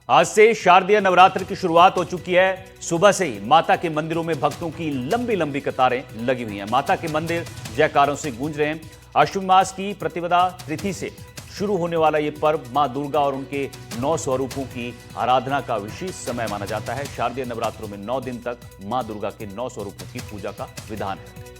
आज से शारदीय नवरात्र की शुरुआत हो चुकी है। सुबह से ही माता के मंदिरों में भक्तों की लंबी लंबी कतारें लगी हुई हैं। माता के मंदिर जयकारों से गूंज रहे हैं। अश्विन मास की प्रतिपदा तिथि से शुरू होने वाला ये पर्व मां दुर्गा और उनके 9 स्वरूपों की आराधना का विशेष समय माना जाता है। शारदीय नवरात्रों में 9 दिन तक मां दुर्गा के 9 स्वरूपों की पूजा का विधान है।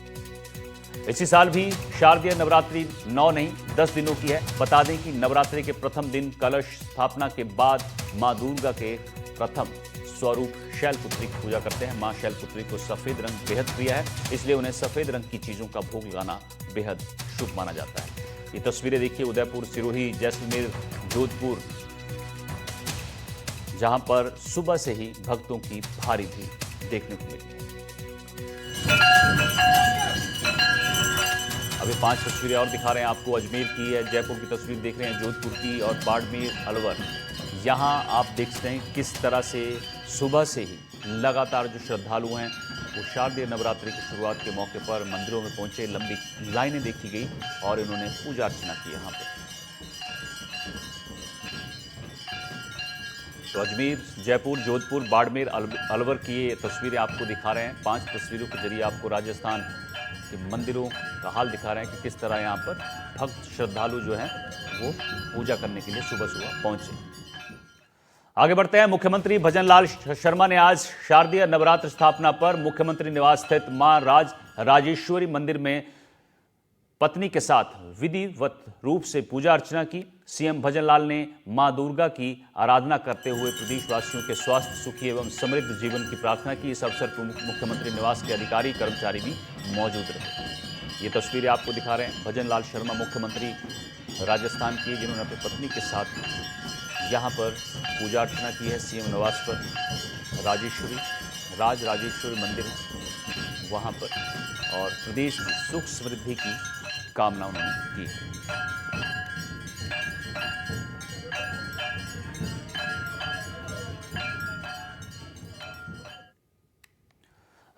इसी साल भी शारदीय नवरात्रि 9 नहीं 10 दिनों की है। बता दें कि नवरात्रि के प्रथम दिन कलश स्थापना के बाद मां दुर्गा के प्रथम स्वरूप शैलपुत्री की पूजा करते हैं। मां शैलपुत्री को सफेद रंग बेहद प्रिय है, इसलिए उन्हें सफेद रंग की चीजों का भोग लगाना बेहद शुभ माना जाता है। ये तस्वीरें देखिए उदयपुर, सिरोही, जैसलमेर, जोधपुर, जहां पर सुबह से ही भक्तों की भारी भीड़ देखने को मिली। अभी 5 तस्वीरें और दिखा रहे हैं आपको। अजमेर की है, जयपुर की तस्वीर देख रहे हैं, जोधपुर की और बाड़मेर, अलवर। यहाँ आप देख सकते हैं किस तरह से सुबह से ही लगातार जो श्रद्धालु हैं वो शारदीय नवरात्रि की शुरुआत के मौके पर मंदिरों में पहुंचे। लंबी लाइनें देखी गई और इन्होंने पूजा अर्चना की यहाँ पर। तो अजमेर, जयपुर, जोधपुर, बाड़मेर, अलवर की ये तस्वीरें आपको दिखा रहे हैं। 5 तस्वीरों के जरिए आपको राजस्थान के मंदिरों का हाल दिखा रहे हैं कि किस तरह यहाँ पर भक्त श्रद्धालु जो हैं वो पूजा करने के लिए सुबह सुबह पहुंचे। आगे बढ़ते हैं। मुख्यमंत्री भजनलाल शर्मा ने आज शारदीय नवरात्र स्थापना पर मुख्यमंत्री निवास स्थित मां राजेश्वरी मंदिर में पत्नी के साथ विधिवत रूप से पूजा अर्चना की। सीएम भजनलाल ने मां दुर्गा की आराधना करते हुए प्रदेशवासियों के स्वास्थ्य, सुखी एवं समृद्ध जीवन की प्रार्थना की। इस अवसर पर मुख्यमंत्री निवास के अधिकारी, कर्मचारी भी मौजूद रहे। ये तस्वीरें आपको दिखा रहे हैं भजनलाल शर्मा, मुख्यमंत्री राजस्थान की, जिन्होंने अपनी पत्नी के साथ यहाँ पर पूजा अर्चना की है। सीएम निवास पर राजेश्वरी मंदिर है वहाँ पर, और प्रदेश में सुख समृद्धि की कामना उन्होंने की है।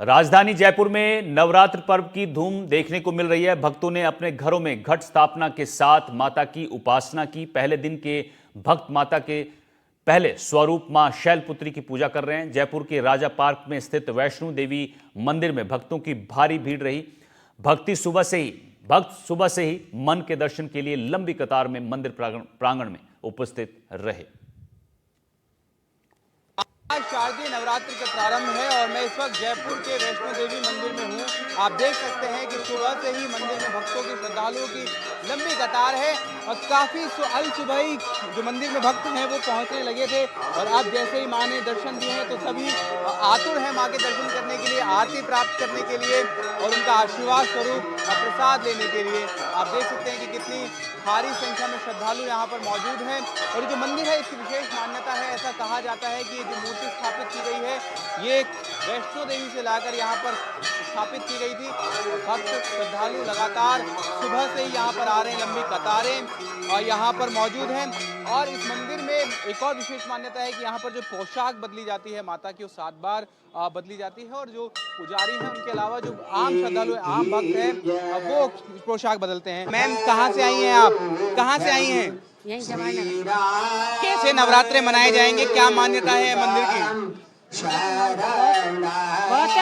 राजधानी जयपुर में नवरात्र पर्व की धूम देखने को मिल रही है। भक्तों ने अपने घरों में घट स्थापना के साथ माता की उपासना की। पहले दिन के भक्त माता के पहले स्वरूप मां शैलपुत्री की पूजा कर रहे हैं। जयपुर के राजा पार्क में स्थित वैष्णो देवी मंदिर में भक्तों की भारी भीड़ रही। भक्त सुबह से ही मन के दर्शन के लिए लंबी कतार में मंदिर प्रांगण में उपस्थित रहे। आज शारदीय नवरात्र का प्रारंभ है और मैं इस वक्त जयपुर के वैष्णो देवी मंदिर में हूँ। आप देख सकते हैं कि सुबह से ही मंदिर में भक्तों की, श्रद्धालुओं की लंबी कतार है और काफ़ी अल सुबह ही जो मंदिर में भक्त हैं वो पहुँचने लगे थे। और अब जैसे ही माँ ने दर्शन दिए हैं तो सभी आतुर हैं माँ के दर्शन करने के लिए, आरती प्राप्त करने के लिए और उनका आशीर्वाद स्वरूप प्रसाद लेने के लिए। आप देख सकते हैं कि कितनी भारी संख्या में श्रद्धालु यहाँ पर मौजूद हैं। और जो मंदिर है इसकी विशेष मान्यता है। ऐसा कहा जाता है कि ये जो मूर्ति स्थापित की गई है ये वैष्णो देवी से लाकर यहाँ पर स्थापित की गई थी। भक्त श्रद्धालु लगातार सुबह से ही यहाँ पर आ रहे हैं, लंबी कतारें और यहाँ पर मौजूद हैं। और इस मंदिर में एक और विशेष मान्यता है कि यहाँ पर जो पोशाक बदली जाती है माता की, वो 7 बार बदली जाती है। और जो पुजारी हैं उनके अलावा जो आम श्रद्धालु, आम भक्त हैं, वो पोशाक बदलते हैं। मैम, कहाँ से आई हैं आप? कहाँ से आई हैं? यही जमाना। कैसे नवरात्रे मनाए जाएंगे? क्या मान्यता है मंदिर की?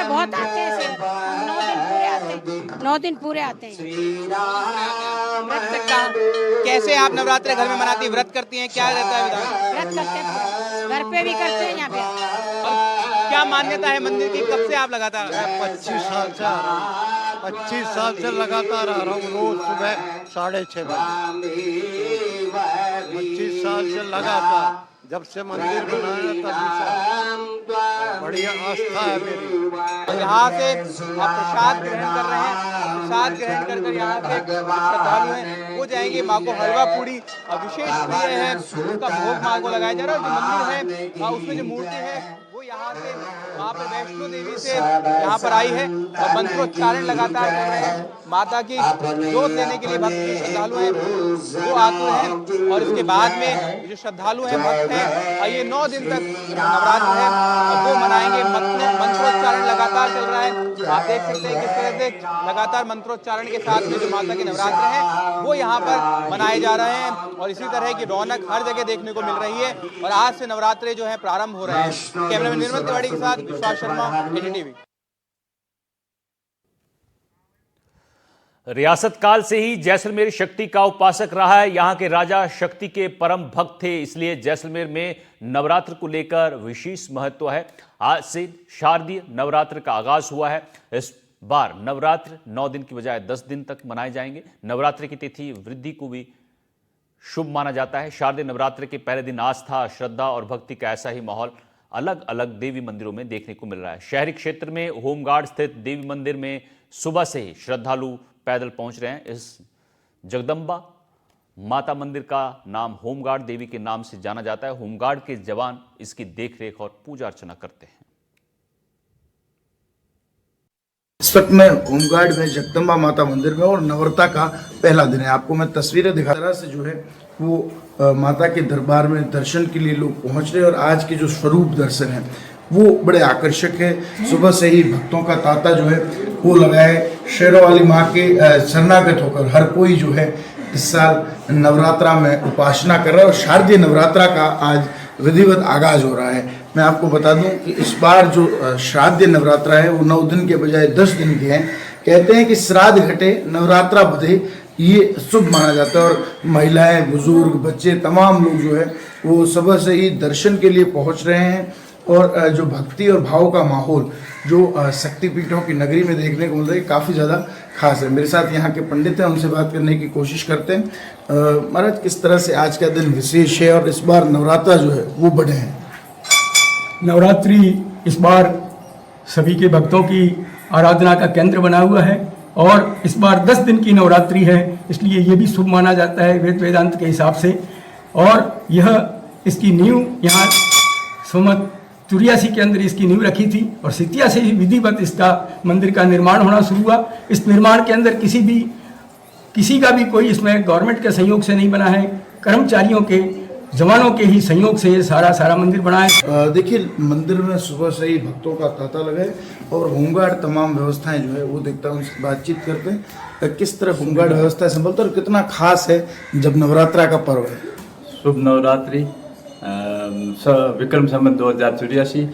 बहुत आते हैं। 9 दिन पूरे आते हैं। कैसे आप नवरात्रे घर में मनाती, व्रत करती हैं? क्या रहता है विधान? व्रत करते हैं, घर पे भी करते हैं यहाँ पे। क्या मान्यता है मंदिर की? कब से आप लगातार? 25 साल से आ रहा हूँ। 25 साल से लगातार आ रहा हूँ, रोज सुबह 6:30 बजे। 25 साल से लगातार, जब से मंदिर बनाया तभी से बढ़िया आस्था है मेरी। यहाँ से आप प्रसाद ग्रहण कर रहे हैं। प्रसाद ग्रहण कर यहाँ के श्रद्धालु हैं वो जाएंगे। माँ को हलवा पूड़ी विशेष प्रिय है, उसका भोग माँ को लगाया जा रहा है। जो मंदिर है उसमें जो मूर्ति है वो यहाँ से वहाँ पर वैष्णो देवी से यहाँ पर आई है और मंत्रोच्चारण लगातार कर रहे हैं। माता की जोत लेने के लिए भक्त श्रद्धालु हैं वो आतुर हैं। और इसके बाद में जो श्रद्धालु हैं भक्त हैं ये 9 दिन तक नवरात्र है वो मनाएंगे। मंत्रोच्चारण लगातार चल रहा है। आप देख सकते हैं किस तरह से लगातार मंत्रोच्चारण के साथ में जो माता के नवरात्र हैं वो यहाँ पर मनाए जा रहे हैं और इसी तरह की रौनक हर जगह देखने को मिल रही है। और आज से नवरात्रे जो है प्रारंभ हो रहे हैं। कैमरामैन निर्मल तिवारी के साथ विश्वास शर्मा, एनडीटीवी। रियासत काल से ही जैसलमेर शक्ति का उपासक रहा है। यहाँ के राजा शक्ति के परम भक्त थे, इसलिए जैसलमेर में नवरात्र को लेकर विशेष महत्व है। आज से शारदीय नवरात्र का आगाज हुआ है। इस बार नवरात्र 9 दिन की बजाय 10 दिन तक मनाए जाएंगे। नवरात्र की तिथि वृद्धि को भी शुभ माना जाता है। शारदीय नवरात्र के पहले दिन आस्था, श्रद्धा और भक्ति का ऐसा ही माहौल अलग अलग देवी मंदिरों में देखने को मिल रहा है। शहरी क्षेत्र में होमगार्ड स्थित देवी मंदिर में सुबह से ही श्रद्धालु पैदल पहुंच रहे हैं। इस जगदम्बा माता मंदिर का नाम होमगार्ड देवी के नाम से जाना जाता है। होमगार्ड के जवान इसकी देखरेख और पूजा अर्चना करते हैं। इस वक्त मैं होमगार्ड में जगदम्बा माता मंदिर में और नवरात्र का पहला दिन है। आपको मैं तस्वीरें दिखा रहा से जो है वो माता के दरबार में दर्शन के लिए लोग पहुंच रहे हैं। और आज के जो स्वरूप दर्शन है वो बड़े आकर्षक है। सुबह से ही भक्तों का तांता जो है वो लगा है। शेरों वाली माँ के शरणागत होकर हर कोई जो है इस साल नवरात्रा में उपासना कर रहा है और शारदीय नवरात्रा का आज विधिवत आगाज हो रहा है। मैं आपको बता दूं कि इस बार जो शारदीय नवरात्रा है वो 9 दिन के बजाय 10 दिन की है। कहते हैं कि श्राद्ध घटे नवरात्रा बधे, ये शुभ माना जाता है। और महिलाएं, बुजुर्ग, बच्चे, तमाम लोग जो है वो सुबह से ही दर्शन के लिए पहुंच रहे हैं। और जो भक्ति और भाव का माहौल जो शक्तिपीठों की नगरी में देखने को मिल रहा है काफ़ी ज़्यादा खास है। मेरे साथ यहाँ के पंडित हैं, उनसे बात करने की कोशिश करते हैं। महाराज, किस तरह से आज का दिन विशेष है और इस बार नवरात्रा जो है वो बड़े हैं? नवरात्रि इस बार सभी के भक्तों की आराधना का केंद्र बना हुआ है और इस बार 10 दिन की नवरात्रि है, इसलिए ये भी शुभ माना जाता है वेद वेदांत के हिसाब से। और यह इसकी नींव यहाँ सोमत 84 के अंदर इसकी नींव रखी थी और 87 से ही विधिवत इसका मंदिर का निर्माण होना शुरू हुआ। इस निर्माण के अंदर किसी का भी कोई इसमें गवर्नमेंट के सहयोग से नहीं बना है, कर्मचारियों के, जवानों के ही सहयोग से ये सारा मंदिर बना है। देखिए, मंदिर में सुबह से ही भक्तों का तांता लगा है और होमगार्ड तमाम व्यवस्थाएं जो है वो देखता हूँ, उनसे बातचीत करते हैं किस तरह होमगार्ड व्यवस्था संभलता है और कितना खास है जब नवरात्रा का पर्व है। शुभ नवरात्रि विक्रम संवत 2084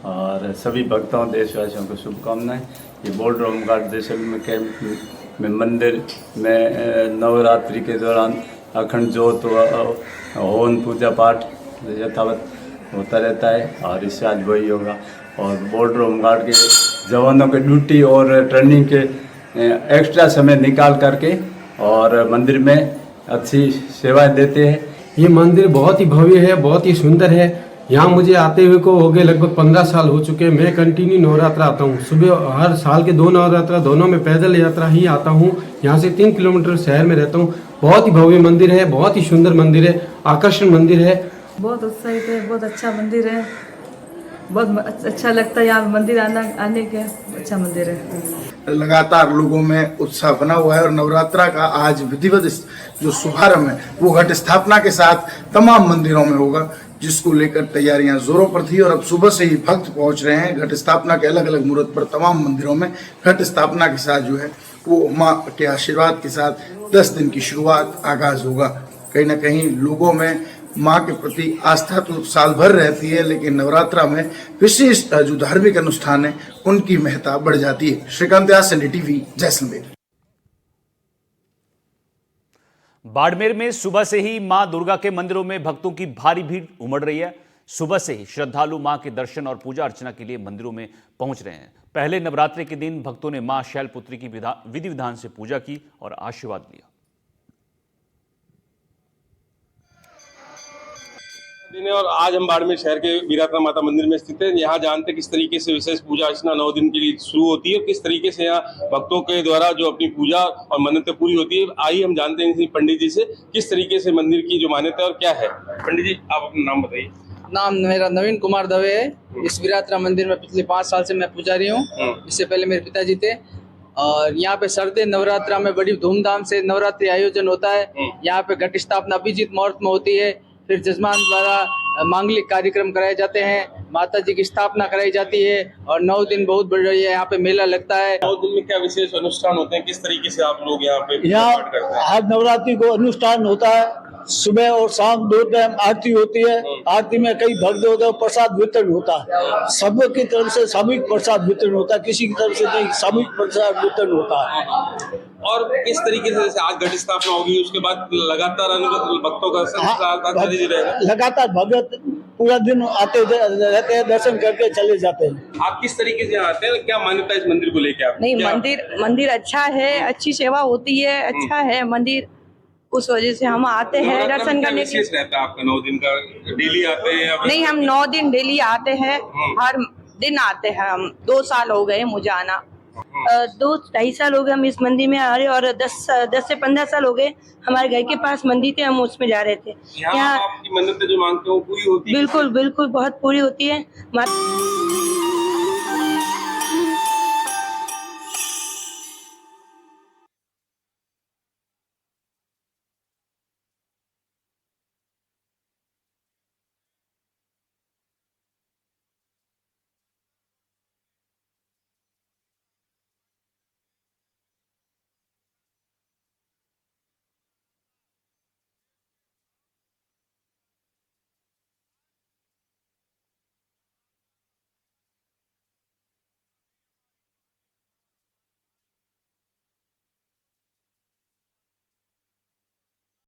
और सभी भक्तों देशवासियों को शुभकामनाएं। ये बॉर्डर होमगार्ड जैसलमेर कैंप में मंदिर में नवरात्रि के दौरान अखंड ज्योत हवन पूजा पाठ यथावत होता रहता है और इससे आज वही होगा। और बॉर्डर होमगार्ड के जवानों के ड्यूटी और ट्रेनिंग के एक्स्ट्रा समय निकाल करके और मंदिर में अच्छी सेवाएं देते हैं। ये मंदिर बहुत ही भव्य है, बहुत ही सुंदर है। यहाँ मुझे आते हुए को हो गए लगभग 15 साल हो चुके हैं। मैं कंटिन्यू नवरात्रा आता हूँ। सुबह हर साल के 2 नवरात्रा दोनों में पैदल यात्रा ही आता हूँ। यहाँ से 3 किलोमीटर शहर में रहता हूँ। बहुत ही भव्य मंदिर है, बहुत ही सुंदर मंदिर है, आकर्षण मंदिर है। बहुत उत्साहित है, बहुत अच्छा मंदिर है, बहुत अच्छा लगता है यहाँ मंदिर आने के। अच्छा मंदिर है। लगातार लोगों में उत्साह बना हुआ है और नवरात्रा का आज विधिवत जो शुभारंभ है वो घट स्थापना के साथ तमाम मंदिरों में होगा, जिसको लेकर तैयारियां जोरों पर थी। और अब सुबह से ही भक्त पहुंच रहे हैं। घट स्थापना के अलग अलग मुहूर्त पर तमाम मंदिरों में घट स्थापना के साथ जो है वो माँ के आशीर्वाद के साथ 10 दिन की शुरुआत आगाज होगा। कहीं ना कहीं लोगों में माँ के प्रति आस्था तो साल भर रहती है, लेकिन नवरात्रा में विशेष जो धार्मिक अनुष्ठान है उनकी महत्ता बढ़ जाती है। श्रीकांत व्यास, एनडीटीवी, जैसलमेर। बाड़मेर में सुबह से ही मां दुर्गा के मंदिरों में भक्तों की भारी भीड़ उमड़ रही है। सुबह से ही श्रद्धालु मां के दर्शन और पूजा अर्चना के लिए मंदिरों में पहुंच रहे हैं। पहले नवरात्रि के दिन भक्तों ने मां शैलपुत्री की विधि विधान से पूजा की और आशीर्वाद लिया। और आज हम बाड़मेर शहर के वीरात्मा माता मंदिर में स्थित है। यहाँ जानते हैं किस तरीके से विशेष पूजा अर्चना 9 दिन के लिए शुरू होती है और किस तरीके से यहाँ भक्तों के द्वारा जो अपनी पूजा और मन्नतें पूरी होती है। आइए हम जानते हैं पंडित जी से किस तरीके से मंदिर की जो मान्यता है और क्या है। पंडित जी, आप अपना नाम बताइए। नाम मेरा नवीन कुमार दवे है। इस वीरात्रा मंदिर में पिछले 5 साल से मैं पुजारी हूँ। इससे पहले मेरे पिताजी थे। और यहाँ पे सरदे नवरात्रा में बड़ी धूमधाम से नवरात्रि आयोजन होता है। यहाँ पे घट स्थापना अभिजीत मुहूर्त में होती है। फिर जजमान द्वारा मांगलिक कार्यक्रम कराए जाते हैं, माता जी की स्थापना कराई जाती है और 9 दिन बहुत बड़ा यहाँ पे मेला लगता है। 9 दिन में क्या विशेष अनुष्ठान होते हैं, किस तरीके से आप लोग यहाँ पे यहाँ पाठ करते हैं? आज नवरात्रि को अनुष्ठान होता है। सुबह और शाम 2 टाइम आरती होती है। आरती में कई भक्त होते हैं, प्रसाद वितरण होता है। सबकी तरफ से सामूहिक प्रसाद वितरण होता है, किसी की तरफ से नहीं, सामूहिक प्रसाद वितरण होता है। और किस तरीके से जैसे आज घट स्थापना होगी उसके बाद लगातार भक्तों का रहेगा? लगातार भगत पूरा दिन आते रहते हैं, दर्शन करके चले जाते हैं। आप किस तरीके से आते हैं, क्या मान्यता है इस मंदिर को लेके? आप नहीं, मंदिर अच्छा है, अच्छी सेवा होती है, अच्छा है मंदिर, उस वजह से हम आते हैं दर्शन करने के लिए। रहता है आपका 9 दिन का? डेली आते हैं या नहीं, हम 9 दिन डेली आते हैं, हर दिन आते हैं। हम 2 साल हो गए मुझे आना, 2-2.5 साल हो गए हम इस मंदिर में आ रहे, और 10 से 15 साल हो गए हमारे घर के पास मंदिर थे, हम उसमें जा रहे थे। यहाँ आपकी मन्नतें जो मांगते हो पूरी होती है? बिल्कुल बिल्कुल बहुत पूरी होती है।